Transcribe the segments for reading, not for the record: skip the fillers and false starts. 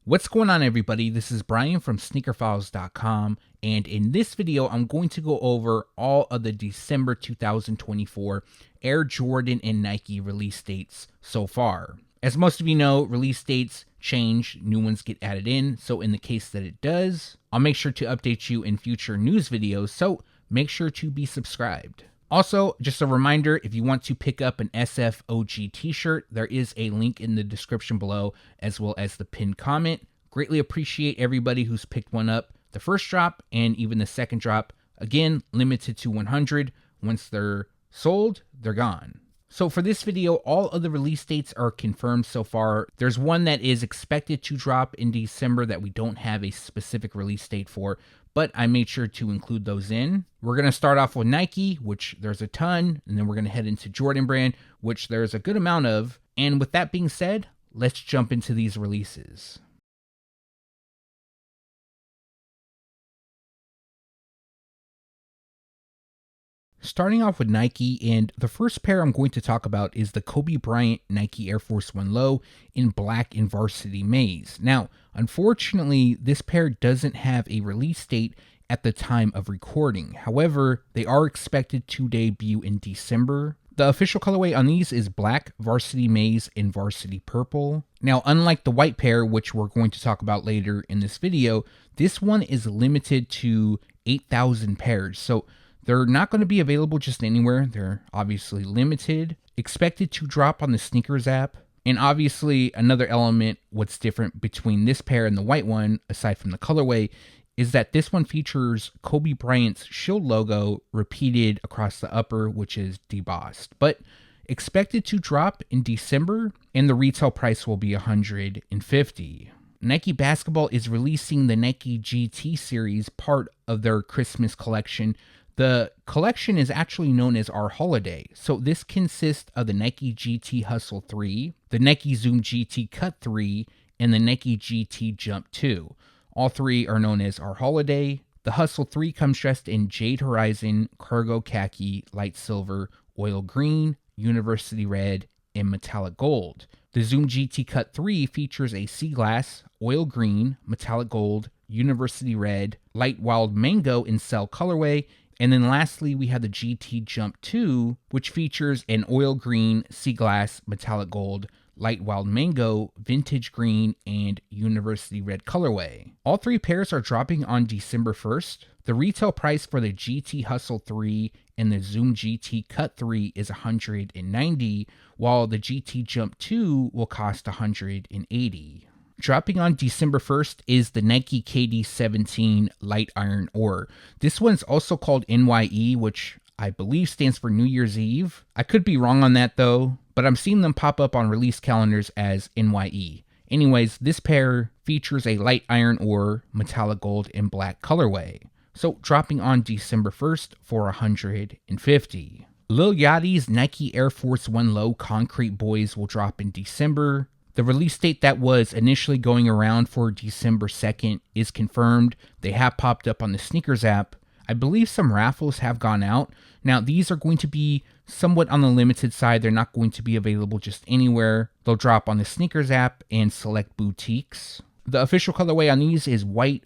What's going on, everybody? This is Brian from SneakerFiles.com, and in this video I'm going to go over all of the December 2024 Air Jordan and Nike release dates so far. As most of you know, release dates change, new ones get added in, so in the case that it does, I'll make sure to update you in future news videos, so make sure to be subscribed. Also, just a reminder, if you want to pick up an SFOG t-shirt, there is a link in the description below, as well as the pinned comment. Greatly appreciate everybody who's picked one up. The first drop and even the second drop, again, limited to 100. Once they're sold, they're gone. So for this video, all of the release dates are confirmed so far. There's one that is expected to drop in December that we don't have a specific release date for, but I made sure to include those in. We're going to start off with Nike, which there's a ton, and then we're going to head into Jordan Brand, which there's a good amount of. And with that being said, let's jump into these releases. Starting off with Nike, and the first pair I'm going to talk about is the Kobe Bryant Nike Air Force 1 Low in black and varsity maize. Now, unfortunately, this pair doesn't have a release date at the time of recording. However, they are expected to debut in December. The official colorway on these is black, varsity maize, and varsity purple. Now, unlike the white pair, which we're going to talk about later in this video, this one is limited to 8,000 pairs. So they're not going to be available just anywhere. They're obviously limited, expected to drop on the Sneakers app. And obviously another element, what's different between this pair and the white one, aside from the colorway, is that this one features Kobe Bryant's shield logo repeated across the upper, which is debossed. But expected to drop in December, and the retail price will be $150. Nike Basketball is releasing the Nike GT series, part of their Christmas collection. The collection is actually known as Our Holiday. So this consists of the Nike GT Hustle 3, the Nike Zoom GT Cut 3, and the Nike GT Jump 2. All three are known as Our Holiday. The Hustle 3 comes dressed in Jade Horizon, Cargo Khaki, Light Silver, Oil Green, University Red, and Metallic Gold. The Zoom GT Cut 3 features a Sea Glass, Oil Green, Metallic Gold, University Red, Light Wild Mango in Cell colorway. And then lastly, we have the GT Jump 2, which features an oil green, sea glass, metallic gold, light wild mango, vintage green, and university red colorway. All three pairs are dropping on December 1st. The retail price for the GT Hustle 3 and the Zoom GT Cut 3 is $190, while the GT Jump 2 will cost $180. Dropping on December 1st is the Nike KD17 Light Iron Ore. This one's also called NYE, which I believe stands for New Year's Eve. I could be wrong on that though, but I'm seeing them pop up on release calendars as NYE. Anyways, this pair features a light iron ore, metallic gold, and black colorway. So dropping on December 1st for $150. Lil Yachty's Nike Air Force 1 Low Concrete Boys will drop in December. The release date that was initially going around for December 2nd is confirmed. They have popped up on the Sneakers app. I believe some raffles have gone out. Now, these are going to be somewhat on the limited side. They're not going to be available just anywhere. They'll drop on the Sneakers app and select boutiques. The official colorway on these is white,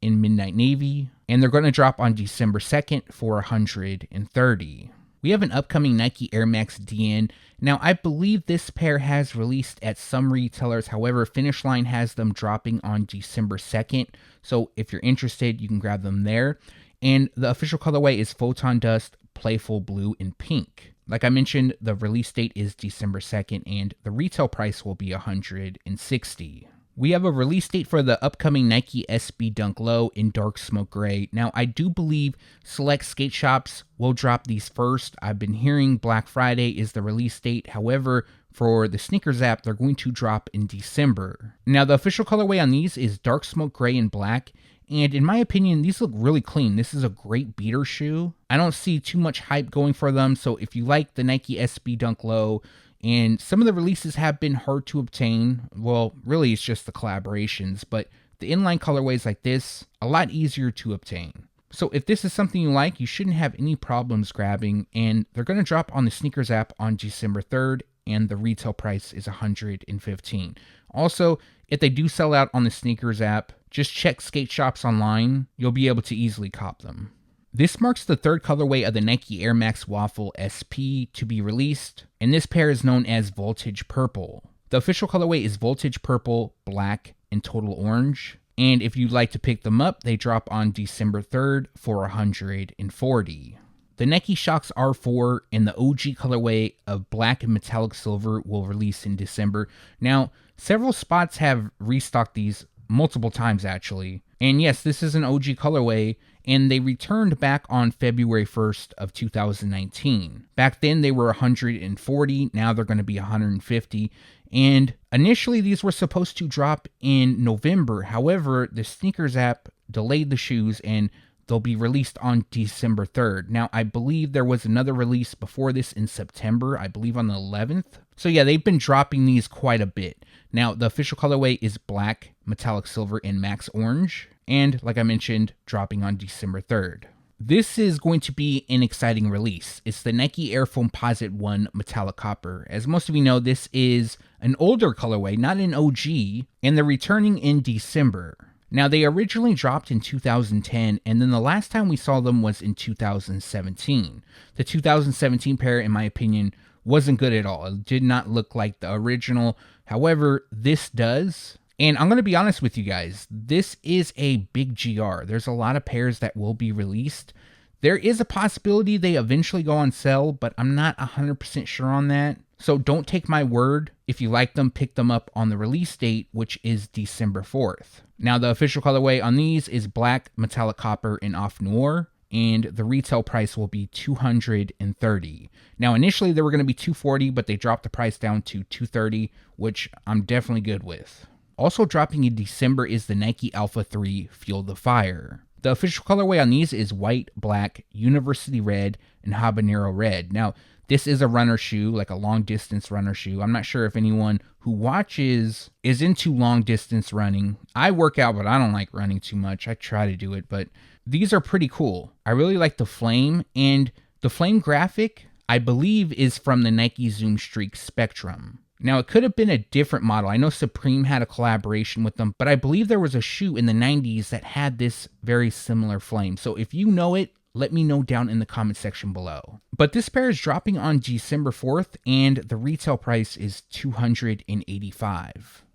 and midnight navy. And they're going to drop on December 2nd for $130. We have an upcoming Nike Air Max DN. Now, I believe this pair has released at some retailers. However, Finish Line has them dropping on December 2nd. So if you're interested, you can grab them there. And the official colorway is Photon Dust, Playful Blue, and Pink. Like I mentioned, the release date is December 2nd, and the retail price will be $160. We have a release date for the upcoming Nike SB Dunk Low in dark smoke gray. Now, I do believe select skate shops will drop these first. I've been hearing Black Friday is the release date. However, for the Sneakers app, they're going to drop in December. Now, the official colorway on these is dark smoke gray and black. And in my opinion, these look really clean. This is a great beater shoe. I don't see too much hype going for them. So if you like the Nike SB Dunk Low, and some of the releases have been hard to obtain. Well, really, it's just the collaborations, but the inline colorways like this, a lot easier to obtain. So if this is something you like, you shouldn't have any problems grabbing, and they're going to drop on the Sneakers app on December 3rd, and the retail price is $115. Also, if they do sell out on the sneakers app, just check skate shops online. You'll be able to easily cop them. This marks the third colorway of the Nike Air Max Waffle SP to be released, and this pair is known as Voltage Purple. The official colorway is Voltage Purple, Black, and Total Orange. And if you'd like to pick them up, they drop on December 3rd for $140. The Nike SHOX R4 and the OG colorway of black and metallic silver will release in December. Now, several spots have restocked these multiple times actually. And yes, this is an OG colorway, and they returned back on February 1st of 2019. Back then they were $140, now they're going to be $150. And initially these were supposed to drop in November. However, the sneakers app delayed the shoes and they'll be released on December 3rd. Now, I believe there was another release before this in September, I believe on the 11th. So yeah, they've been dropping these quite a bit. Now, the official colorway is black, metallic silver, and max orange. And like I mentioned, dropping on December 3rd. This is going to be an exciting release. It's the Nike Air FOAMPOSITE 1 Metallic Copper. As most of you know, this is an older colorway, not an OG, and they're returning in December. Now, they originally dropped in 2010, and then the last time we saw them was in 2017. The 2017 pair, in my opinion, wasn't good at all. It did not look like the original. However, this does. And I'm going to be honest with you guys, this is a big GR. There's a lot of pairs that will be released. There is a possibility they eventually go on sale, but I'm not 100% sure on that. So don't take my word. If you like them, pick them up on the release date, which is December 4th. Now, the official colorway on these is black, metallic copper, and off noir, and the retail price will be $230. Now, initially they were going to be $240, but they dropped the price down to $230, which I'm definitely good with. Also dropping in December is the Nike Alpha 3 Fuel the Fire. The official colorway on these is white, black, university red, and habanero red. Now, this is a runner shoe, like a long distance runner shoe. I'm not sure if anyone who watches is into long distance running. I work out, but I don't like running too much. I try to do it, but these are pretty cool. I really like the flame, and the flame graphic, I believe, is from the Nike Zoom Streak Spectrum. Now, it could have been a different model. I know Supreme had a collaboration with them, but I believe there was a shoe in the 90s that had this very similar flame. So if you know it, let me know down in the comment section below. But this pair is dropping on December 4th, and the retail price is $285.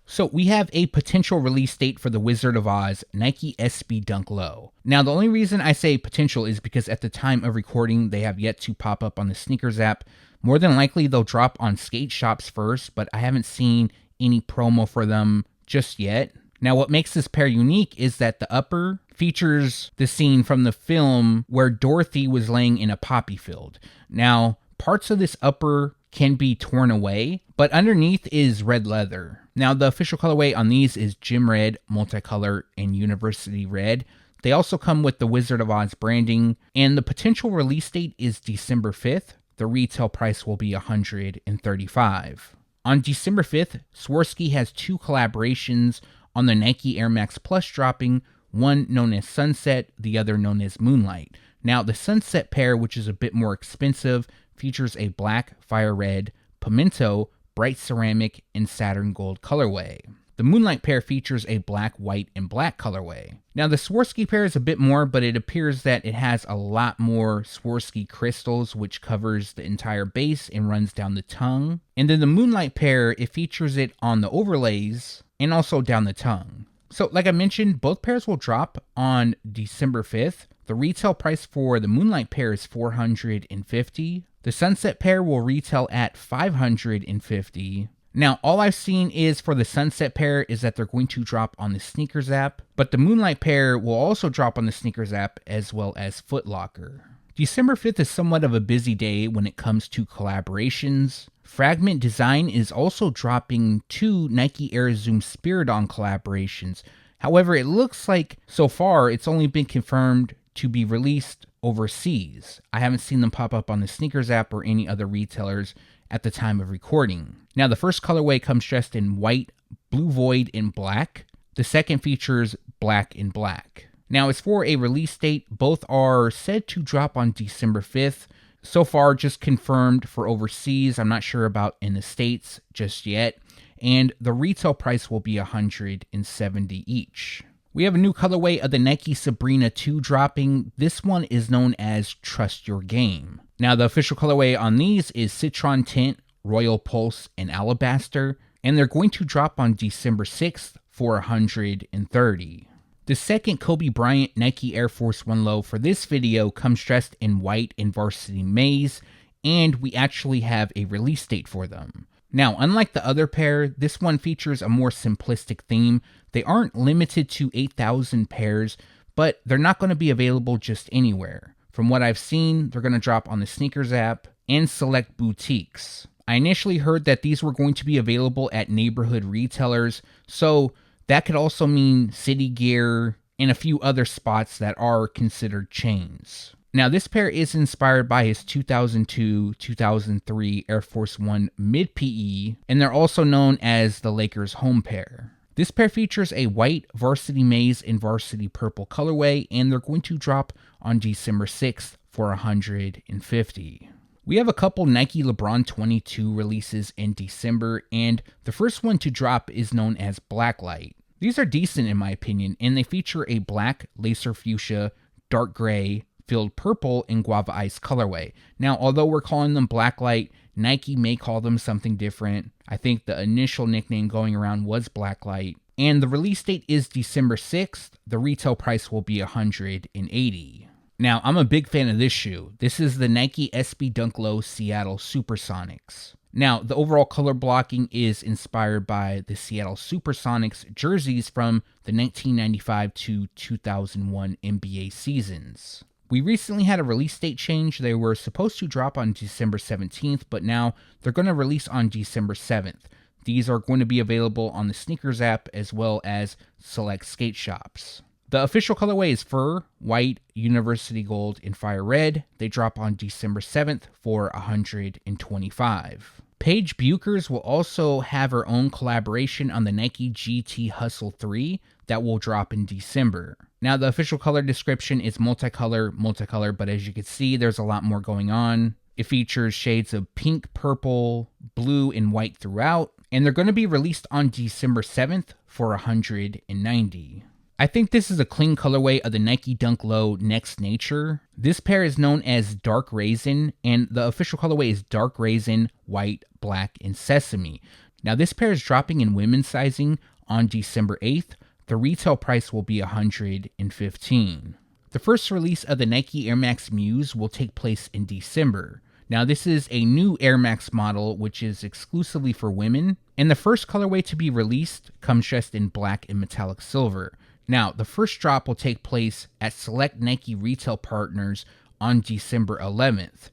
So we have a potential release date for the Wizard of Oz Nike SB Dunk Low. Now, the only reason I say potential is because at the time of recording, they have yet to pop up on the sneakers app. More than likely, they'll drop on skate shops first, but I haven't seen any promo for them just yet. Now, what makes this pair unique is that the upper features the scene from the film where Dorothy was laying in a poppy field. Now, parts of this upper can be torn away, but underneath is red leather. Now, the official colorway on these is Gym Red, Multicolor, and University Red. They also come with the Wizard of Oz branding, and the potential release date is December 5th. The retail price will be $135. On December 5th, Swarovski has two collaborations on the Nike Air Max Plus dropping, one known as Sunset, the other known as Moonlight. Now, the Sunset pair, which is a bit more expensive, features a black, fire red, pimento, bright ceramic, and Saturn gold colorway. The Moonlight pair features a black, white, and black colorway. Now, the Swarovski pair is a bit more, but it appears that it has a lot more Swarovski crystals, which covers the entire base and runs down the tongue. And then the Moonlight pair, it features it on the overlays and also down the tongue. So, like I mentioned, both pairs will drop on December 5th. The retail price for the Moonlight pair is $450. The Sunset pair will retail at $550. Now, all I've seen is for the Sunset pair is that they're going to drop on the sneakers app, but the Moonlight pair will also drop on the sneakers app as well as Foot Locker. December 5th is somewhat of a busy day when it comes to collaborations. Fragment Design is also dropping two Nike Air Zoom Spiridon collaborations. However, it looks like so far it's only been confirmed to be released overseas. I haven't seen them pop up on the sneakers app or any other retailers at the time of recording. Now, the first colorway comes dressed in white, blue void, and black. The second features black and black. Now, as for a release date, both are said to drop on December 5th. So far, just confirmed for overseas. I'm not sure about in the States just yet. And the retail price will be $170 each. We have a new colorway of the Nike Sabrina 2 dropping. This one is known as Trust Your Game. Now, the official colorway on these is Citron Tint, Royal Pulse, and Alabaster, and they're going to drop on December 6th for $130. The second Kobe Bryant Nike Air Force 1 Low for this video comes dressed in white and varsity maize, and we actually have a release date for them. Now, unlike the other pair, this one features a more simplistic theme. They aren't limited to 8,000 pairs, but they're not going to be available just anywhere. From what I've seen, they're going to drop on the Sneakers app and select boutiques. I initially heard that these were going to be available at neighborhood retailers, so that could also mean City Gear and a few other spots that are considered chains. Now, this pair is inspired by his 2002-2003 Air Force 1 mid-PE, and they're also known as the Lakers home pair. This pair features a white varsity maize and varsity purple colorway, and they're going to drop on December 6th for $150. We have a couple Nike LeBron 22 releases in December, and the first one to drop is known as Blacklight. These are decent in my opinion, and they feature a black, lacer fuchsia, dark gray, filled purple, and guava ice colorway. Now, although we're calling them Blacklight, Nike may call them something different. I think the initial nickname going around was Blacklight, and the release date is December 6th. The retail price will be $180. Now, I'm a big fan of this shoe. This is the Nike SB Dunk Low Seattle Supersonics. Now, the overall color blocking is inspired by the Seattle Supersonics jerseys from the 1995 to 2001 NBA seasons. We recently had a release date change. They were supposed to drop on December 17th, but now they're going to release on December 7th. These are going to be available on the Sneakers app as well as select skate shops. The official colorway is fur, white, university gold, and fire red. They drop on December 7th for $125. PAIGE BUECKERS will also have her own collaboration on the Nike GT Hustle 3 that will drop in December. Now, the official color description is multicolor, but as you can see, there's a lot more going on. It features shades of pink, purple, blue, and white throughout, and they're going to be released on December 7th for $190. I think this is a clean colorway of the Nike Dunk Low Next Nature. This pair is known as Dark Raisin, and the official colorway is Dark Raisin, White, Black, and Sesame. Now, this pair is dropping in women's sizing on December 8th. The retail price will be $115. The first release of the Nike Air Max Muse will take place in December. Now, this is a new Air Max model, which is exclusively for women, and the first colorway to be released comes dressed in black and metallic silver. Now, the first drop will take place at select Nike retail partners on December 11th,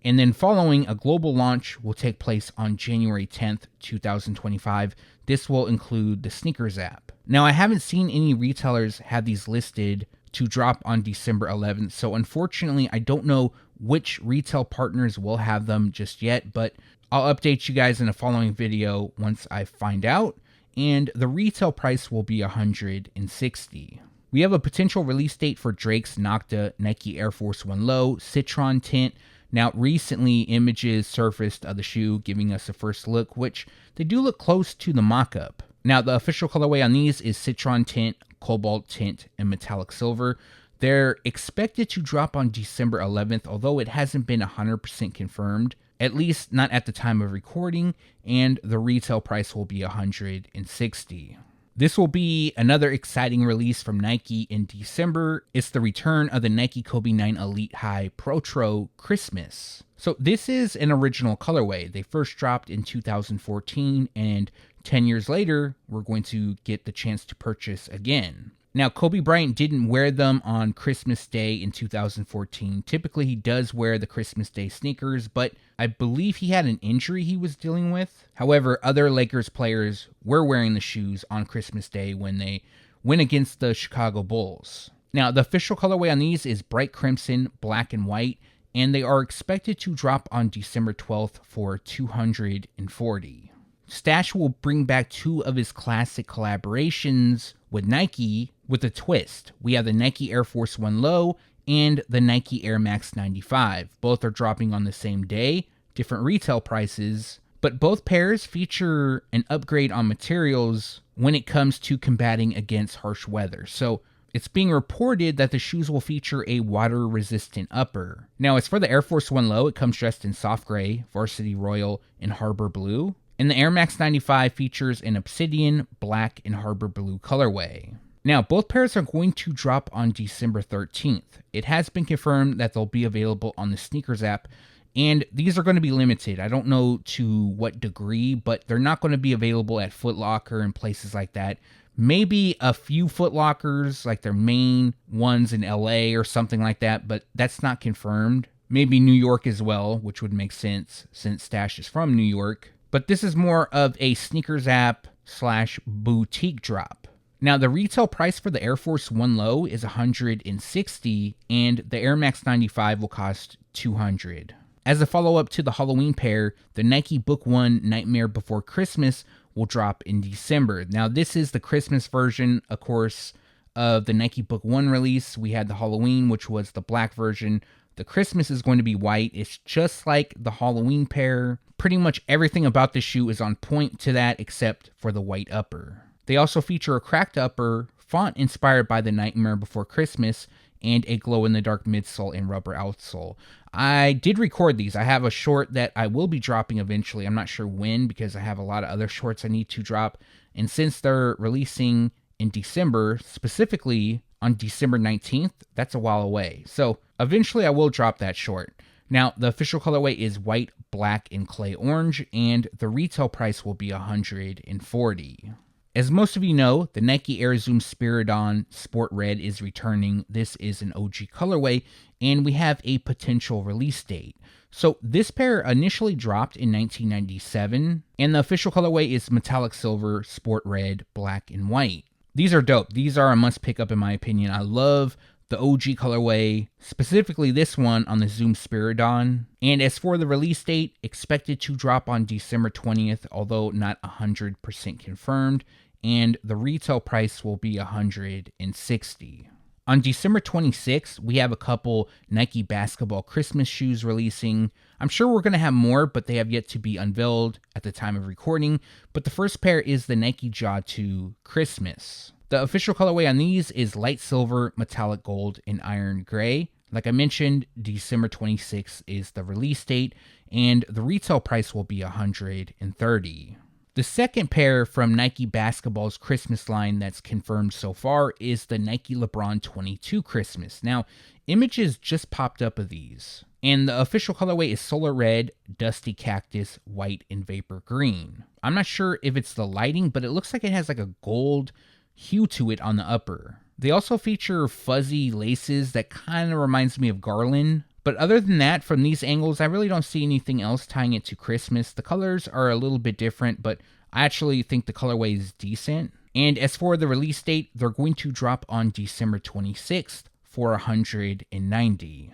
and then following, a global launch will take place on January 10th, 2025. This will include the Sneakers app. Now, I haven't seen any retailers have these listed to drop on December 11th, so unfortunately, I don't know which retail partners will have them just yet, but I'll update you guys in a following video once I find out. And the retail price will be $160. We have a potential release date for Drake's NOCTA Nike Air Force 1 Low Citron Tint. Now, recently, images surfaced of the shoe giving us a first look, which they do look close to the mock-up. Now, the official colorway on these is Citron Tint, Cobalt Tint, and Metallic Silver. They're expected to drop on December 11th, although it hasn't been 100% confirmed. At least not at the time of recording, and the retail price will be $160. This will be another exciting release from Nike in December. It's the return of the Nike Kobe 9 Elite High PROTRO Christmas. So this is an original colorway. They first dropped in 2014, and 10 years later, we're going to get the chance to purchase again. Now, Kobe Bryant didn't wear them on Christmas Day in 2014. Typically, he does wear the Christmas Day sneakers, but I believe he had an injury he was dealing with. However, other Lakers players were wearing the shoes on Christmas Day when they went against the Chicago Bulls. Now, the official colorway on these is bright crimson, black, and white, and they are expected to drop on December 12th for $240. Stash will bring back two of his classic collaborations with Nike with a twist. We have the Nike Air Force 1 Low and the Nike Air Max 95. Both are dropping on the same day, different retail prices, but both pairs feature an upgrade on materials when it comes to combating against harsh weather. So it's being reported that the shoes will feature a water-resistant upper. Now, as for the Air Force 1 Low, it comes dressed in soft gray, varsity royal, and harbor blue. And the Air Max 95 features an obsidian, black, and harbor blue colorway. Now, both pairs are going to drop on December 13th. It has been confirmed that they'll be available on the Sneakers app, and these are going to be limited. I don't know to what degree, but they're not going to be available at Foot Locker and places like that. Maybe a few Foot Lockers, like their main ones in LA or something like that, but that's not confirmed. Maybe New York as well, which would make sense since Stash is from New York. But this is more of a Sneakers app / boutique drop. Now, the retail price for the Air Force 1 Low is $160, and the Air Max 95 will cost $200. As a follow-up to the Halloween pair, the Nike Book 1 Nightmare Before Christmas will drop in December. Now, this is the Christmas version, of course, of the Nike Book 1 release. We had the Halloween, which was the black version. The Christmas is going to be white. It's just like the Halloween pair. Pretty much everything about the shoe is on point to that except for the white upper. They also feature a cracked upper, font inspired by the Nightmare Before Christmas, and a glow-in-the-dark midsole and rubber outsole. I did record these. I have a short that I will be dropping eventually. I'm not sure when because I have a lot of other shorts I need to drop. And since they're releasing in December, specifically on December 19th, that's a while away. So eventually I will drop that short. Now, the official colorway is white, black, and clay orange, and the retail price will be $140. As most of you know, the Nike Air Zoom Spiridon Sport Red is returning. This is an OG colorway, and we have a potential release date. So this pair initially dropped in 1997, and the official colorway is metallic silver, sport red, black, and white. These are dope. These are a must pick up in my opinion. I love the OG colorway, specifically this one on the Zoom Spiridon. And as for the release date, expected to drop on December 20th, although not 100% confirmed, and the retail price will be $160. On December 26th, we have a couple Nike basketball Christmas shoes releasing. I'm sure we're going to have more, but they have yet to be unveiled at the time of recording. But the first pair is the Nike Jaw 2 Christmas. The official colorway on these is light silver, metallic gold, and iron gray. Like I mentioned, December 26th is the release date, and the retail price will be $130. The second pair from Nike Basketball's Christmas line that's confirmed so far is the Nike LeBron 22 Christmas. Now, images just popped up of these, and the official colorway is solar red, dusty cactus, white, and vapor green. I'm not sure if it's the lighting, but it looks like it has like a gold hue to it on the upper. They also feature fuzzy laces that kind of reminds me of garland. But other than that, from these angles, I really don't see anything else tying it to Christmas. The colors are a little bit different, but I actually think the colorway is decent. And as for the release date, they're going to drop on December 26th for $190.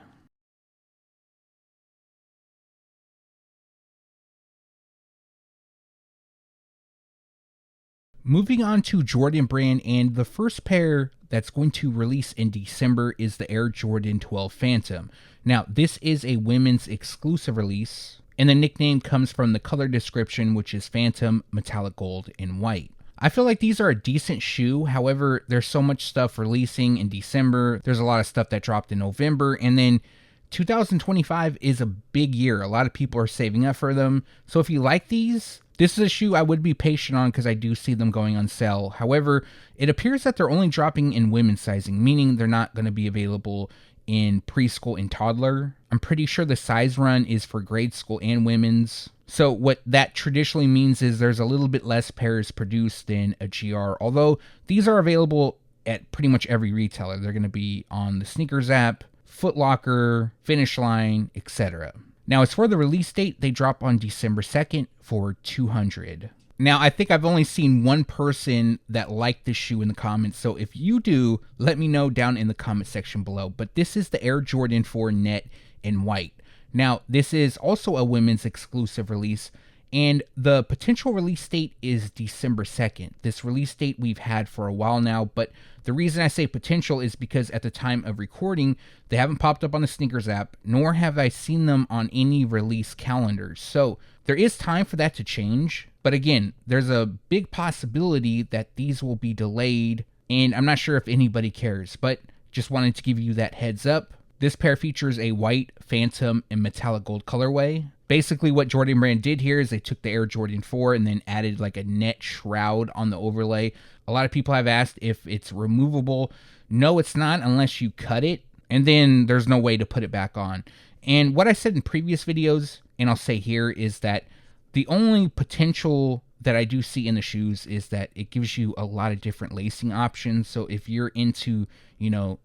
Moving on to Jordan Brand, and the first pair that's going to release in December is the Air Jordan 12 Phantom. Now, this is a women's exclusive release, and the nickname comes from the color description, which is Phantom, metallic gold, and white. I feel like these are a decent shoe. However, there's so much stuff releasing in December. There's a lot of stuff that dropped in November, and then 2025 is a big year. A lot of people are saving up for them. So if you like these, this is a shoe I would be patient on because I do see them going on sale. However, it appears that they're only dropping in women's sizing, meaning they're not going to be available in preschool and toddler. I'm pretty sure the size run is for grade school and women's. So what that traditionally means is there's a little bit less pairs produced than a GR, although these are available at pretty much every retailer. They're going to be on the Sneakers app, Foot Locker, Finish Line, etc. Now, as for the release date, they drop on December 2nd for $200. Now, I think I've only seen one person that liked this shoe in the comments, so if you do, let me know down in the comment section below. But this is the Air Jordan 4 Net in white. Now, this is also a women's exclusive release, And the potential release date is December 2nd. This release date we've had for a while now, but the reason I say potential is because at the time of recording, they haven't popped up on the Sneakers app, nor have I seen them on any release calendars. So there is time for that to change. But again, there's a big possibility that these will be delayed, and I'm not sure if anybody cares, but just wanted to give you that heads up. This pair features a white, phantom, and metallic gold colorway. Basically what Jordan Brand did here is they took the Air Jordan 4 and then added like a net shroud on the overlay. A lot of people have asked if it's removable. No, it's not unless you cut it, and then there's no way to put it back on. And what I said in previous videos, and I'll say here, is that the only potential that I do see in the shoes is that it gives you a lot of different lacing options. So if you're into,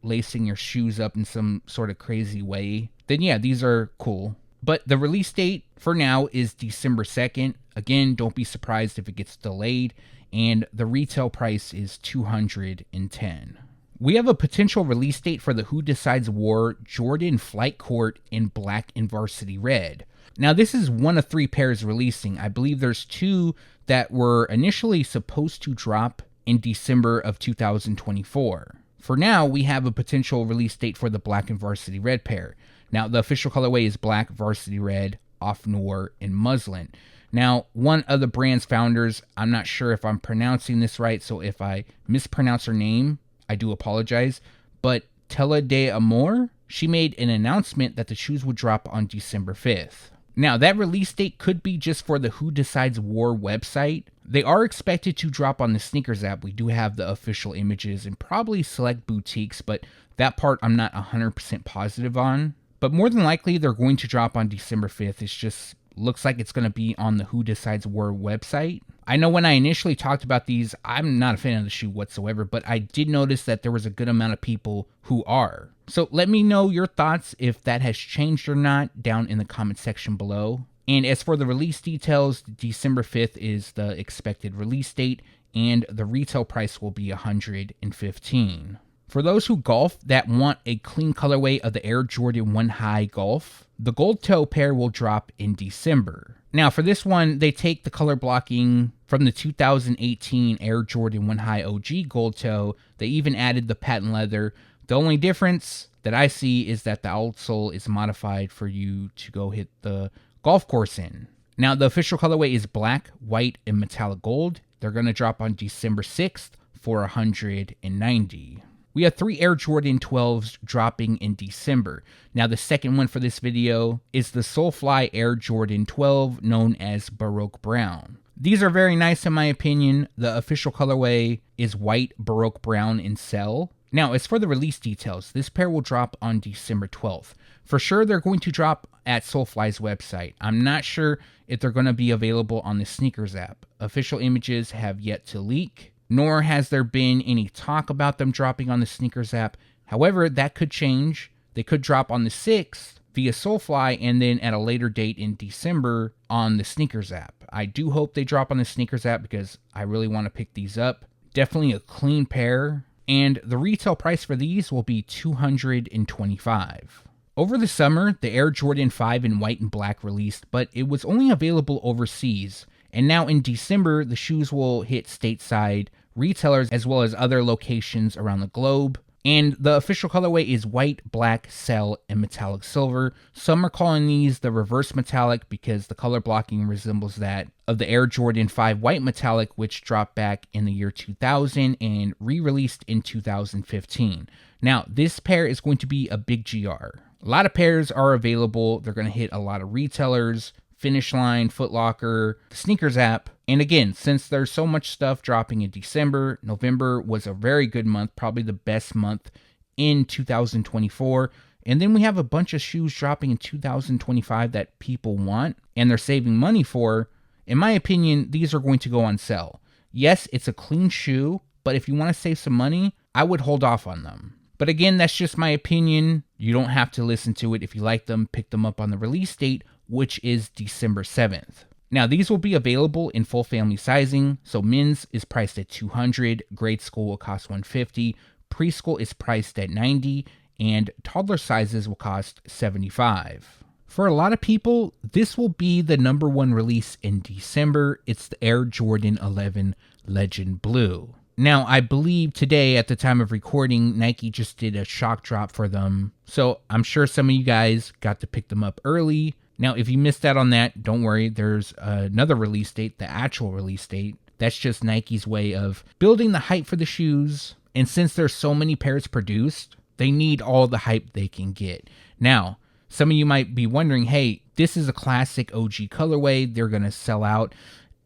lacing your shoes up in some sort of crazy way, then yeah, these are cool. But the release date for now is December 2nd. Again, don't be surprised if it gets delayed. And the retail price is $210. We have a potential release date for the Who Decides War Jordan Flight Court in black and varsity red. Now, this is one of 3 pairs releasing. I believe there's 2 that were initially supposed to drop in December of 2024. For now, we have a potential release date for the black and varsity red pair. Now, the official colorway is black, varsity red, off noir, and muslin. Now, one of the brand's founders, I'm not sure if I'm pronouncing this right, so if I mispronounce her name, I do apologize, but Tela de Amor, she made an announcement that the shoes would drop on December 5th. Now, that release date could be just for the Who Decides War website. They are expected to drop on the Sneakers app. We do have the official images and probably select boutiques, but that part I'm not 100% positive on. But more than likely, they're going to drop on December 5th. It's just looks like it's going to be on the Who Decides War website. I know when I initially talked about these, I'm not a fan of the shoe whatsoever, but I did notice that there was a good amount of people who are. So let me know your thoughts if that has changed or not down in the comment section below. And as for the release details, December 5th is the expected release date, and the retail price will be $115. For those who golf that want a clean colorway of the Air Jordan 1 High Golf, the gold toe pair will drop in December. Now for this one, they take the color blocking from the 2018 Air Jordan 1 High OG gold toe. They even added the patent leather. The only difference that I see is that the outsole is modified for you to go hit the golf course in. Now the official colorway is black, white, and metallic gold. They're going to drop on December 6th for $190. We have 3 Air Jordan 12s dropping in December. Now the second one for this video is the SOLEFLY Air Jordan 12, known as Baroque Brown. These are very nice in my opinion. The official colorway is white, Baroque Brown, and Cell. Now as for the release details, this pair will drop on December 12th. For sure they're going to drop at SOLEFLY's website. I'm not sure if they're going to be available on the Sneakers app. Official images have yet to leak, nor has there been any talk about them dropping on the Sneakers app. However, that could change. They could drop on the 6th via SOLEFLY and then at a later date in December on the Sneakers app. I do hope they drop on the Sneakers app because I really want to pick these up. Definitely a clean pair. And the retail price for these will be $225. Over the summer, the Air Jordan 5 in white and black released, but it was only available overseas. And now in December, the shoes will hit stateside retailers as well as other locations around the globe. And the official colorway is white, black, cell, and metallic silver. Some are calling these the reverse metallic because the color blocking resembles that of the Air Jordan 5 white metallic, which dropped back in the year 2000 and re-released in 2015. Now, this pair is going to be a big GR. A lot of pairs are available. They're going to hit a lot of retailers. Finish Line, Foot Locker, the Sneakers app. And again, since there's so much stuff dropping in December, November was a very good month, probably the best month in 2024. And then we have a bunch of shoes dropping in 2025 that people want and they're saving money for. In my opinion, these are going to go on sale. Yes, it's a clean shoe, but if you want to save some money, I would hold off on them. But again, that's just my opinion. You don't have to listen to it. If you like them, pick them up on the release date, which is December 7th. Now, these will be available in full family sizing. So men's is priced at $200, grade school will cost $150, preschool is priced at $90, and toddler sizes will cost $75. For a lot of people, this will be the #1 release in December. It's the Air Jordan 11 Legend Blue. Now, I believe today, at the time of recording, Nike just did a shock drop for them. So I'm sure some of you guys got to pick them up early. Now, if you missed out on that, don't worry. There's another release date, the actual release date. That's just Nike's way of building the hype for the shoes. And since there's so many pairs produced, they need all the hype they can get. Now, some of you might be wondering, hey, this is a classic OG colorway. They're going to sell out.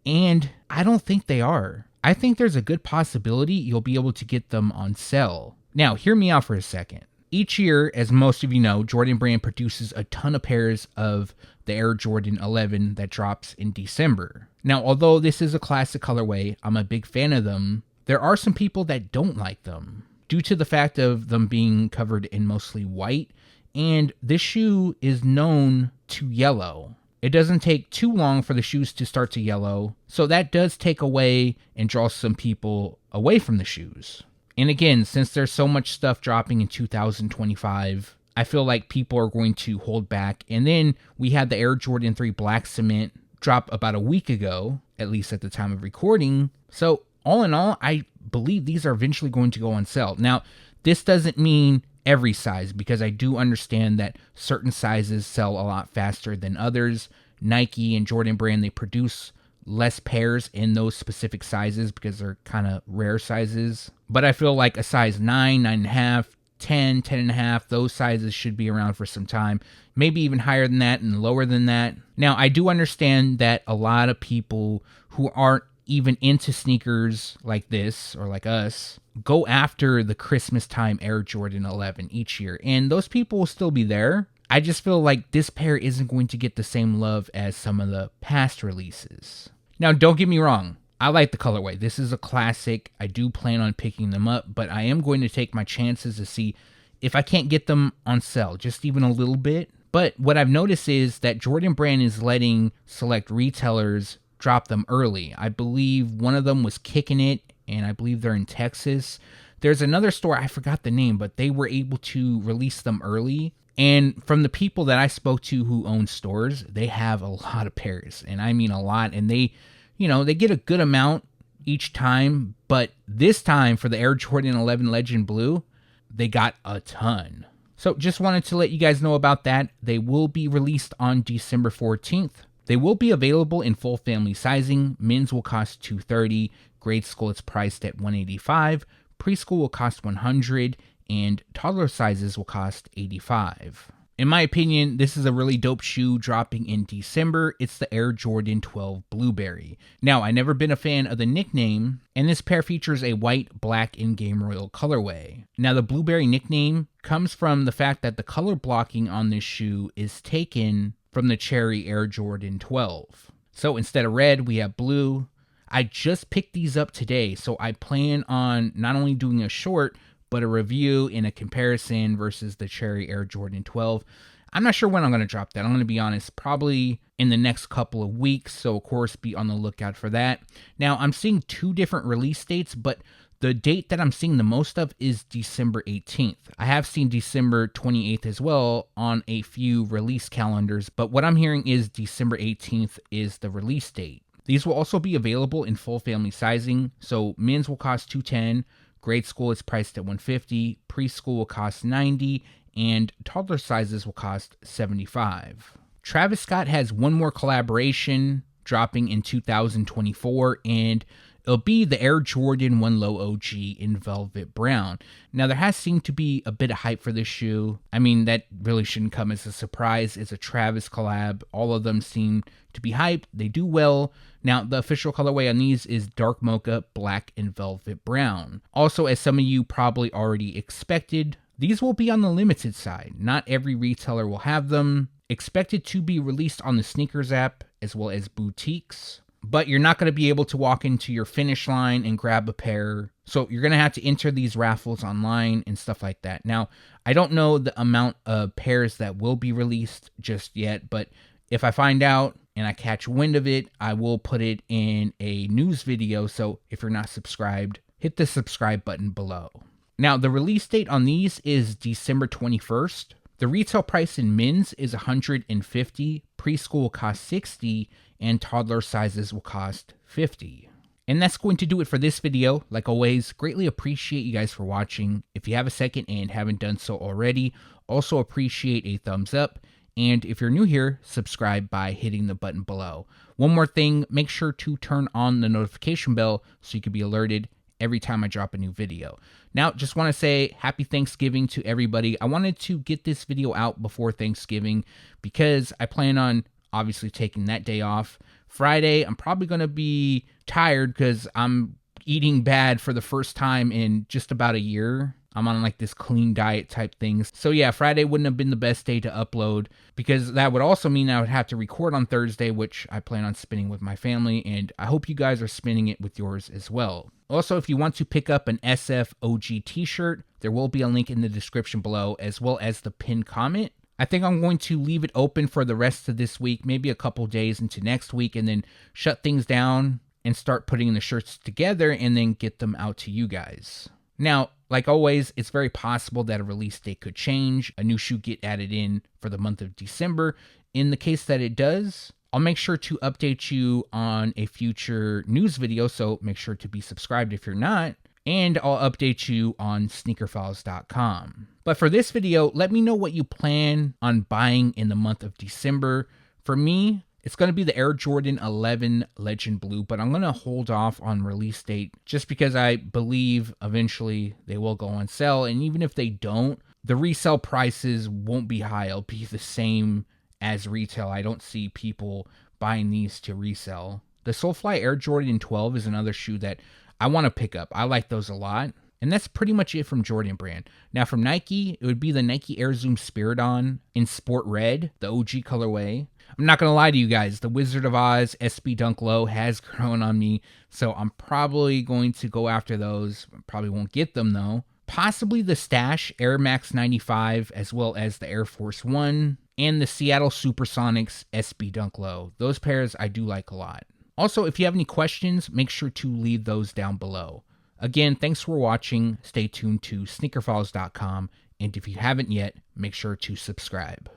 And I don't think they are. I think there's a good possibility you'll be able to get them on sale. Now, hear me out for a second. Each year, as most of you know, Jordan Brand produces a ton of pairs of the Air Jordan 11 that drops in December. Now, although this is a classic colorway, I'm a big fan of them, there are some people that don't like them due to the fact of them being covered in mostly white, and this shoe is known to yellow. It doesn't take too long for the shoes to start to yellow, so that does take away and draw some people away from the shoes. And again, since there's so much stuff dropping in 2025, I feel like people are going to hold back. And then we had the Air Jordan 3 Black Cement drop about a week ago, at least at the time of recording. So all in all, I believe these are eventually going to go on sale. Now, this doesn't mean every size, because I do understand that certain sizes sell a lot faster than others. Nike and Jordan Brand, they produce less pairs in those specific sizes because they're kind of rare sizes. But I feel like a size 9, 9.5, 10, 10.5, those sizes should be around for some time. Maybe even higher than that and lower than that. Now, I do understand that a lot of people who aren't even into sneakers like this or like us go after the Christmas time Air Jordan 11 each year, and those people will still be there. I just feel like this pair isn't going to get the same love as some of the past releases. Now, don't get me wrong, I like the colorway. This is a classic. I do plan on picking them up, but I am going to take my chances to see if I can't get them on sale, just even a little bit. But what I've noticed is that Jordan Brand is letting select retailers drop them early. I believe one of them was Kicking It, and I believe they're in Texas. There's another store, I forgot the name, but they were able to release them early. And from the people that I spoke to who own stores, they have a lot of pairs, and I mean a lot. And they, they get a good amount each time. But this time for the Air Jordan 11 Legend Blue, they got a ton. So just wanted to let you guys know about that. They will be released on December 14th. They will be available in full family sizing. Men's will cost $230. Grade school is priced at $185. Preschool will cost $100. And toddler sizes will cost $85. In my opinion, this is a really dope shoe dropping in December. It's the Air Jordan 12 Blueberry. Now, I've never been a fan of the nickname, and this pair features a white, black, and game royal colorway. Now, the Blueberry nickname comes from the fact that the color blocking on this shoe is taken from the cherry Air Jordan 12. So instead of red, we have blue. I just picked these up today, so I plan on not only doing a short, but a review and a comparison versus the cherry Air Jordan 12. I'm not sure when I'm going to drop that. I'm going to be honest, probably in the next couple of weeks, so of course be on the lookout for that. Now, I'm seeing 2 different release dates, but the date that I'm seeing the most of is December 18th. I have seen December 28th as well on a few release calendars, but what I'm hearing is December 18th is the release date. These will also be available in full family sizing, so men's will cost $210, grade school is priced at $150, preschool will cost $90, and toddler sizes will cost $75. Travis Scott has one more collaboration dropping in 2024, and it'll be the Air Jordan 1 Low OG in velvet brown. Now, there has seemed to be a bit of hype for this shoe. I mean, that really shouldn't come as a surprise. It's a Travis collab. All of them seem to be hyped. They do well. Now, the official colorway on these is dark mocha, black, and velvet brown. Also, as some of you probably already expected, these will be on the limited side. Not every retailer will have them. Expected to be released on the Sneakers app as well as boutiques. But you're not going to be able to walk into your finish line and grab a pair. So you're going to have to enter these raffles online and stuff like that. Now, I don't know the amount of pairs that will be released just yet, but if I find out and I catch wind of it, I will put it in a news video. So if you're not subscribed, hit the subscribe button below. Now, the release date on these is December 21st. The retail price in men's is $150, preschool costs $60, and toddler sizes will cost $50. And that's going to do it for this video. Like always, greatly appreciate you guys for watching. If you have a second and haven't done so already, also appreciate a thumbs up. And if you're new here, subscribe by hitting the button below. One more thing, make sure to turn on the notification bell so you can be alerted every time I drop a new video. Now, just want to say happy Thanksgiving to everybody. I wanted to get this video out before Thanksgiving because I plan on obviously taking that day off. Friday, I'm probably going to be tired because I'm eating bad for the first time in just about a year. I'm on like this clean diet type things. So yeah, Friday wouldn't have been the best day to upload because that would also mean I would have to record on Thursday, which I plan on spending with my family, and I hope you guys are spending it with yours as well. Also, if you want to pick up an SF OG t-shirt, there will be a link in the description below as well as the pinned comment. I think I'm going to leave it open for the rest of this week, maybe a couple days into next week, and then shut things down and start putting the shirts together and then get them out to you guys. Now, like always, it's very possible that a release date could change, a new shoe get added in for the month of December. In the case that it does, I'll make sure to update you on a future news video, so make sure to be subscribed if you're not, and I'll update you on SneakerFiles.com. But for this video, let me know what you plan on buying in the month of December. For me, it's going to be the Air Jordan 11 Legend Blue, but I'm going to hold off on release date just because I believe eventually they will go on sale. And even if they don't, the resale prices won't be high. It'll be the same as retail. I don't see people buying these to resell. The SOLEFLY Air Jordan 12 is another shoe that I want to pick up. I like those a lot. And that's pretty much it from Jordan Brand. Now from Nike, it would be the Nike Air Zoom SPIRIDON in Sport Red, the OG colorway. I'm not going to lie to you guys, the Wizard of Oz SB Dunk Low has grown on me, so I'm probably going to go after those. Probably won't get them though. Possibly the Stash Air Max 95 as well as the Air Force One and the Seattle Supersonics SB Dunk Low. Those pairs I do like a lot. Also, if you have any questions, make sure to leave those down below. Again, thanks for watching. Stay tuned to SneakerFiles.com, and if you haven't yet, make sure to subscribe.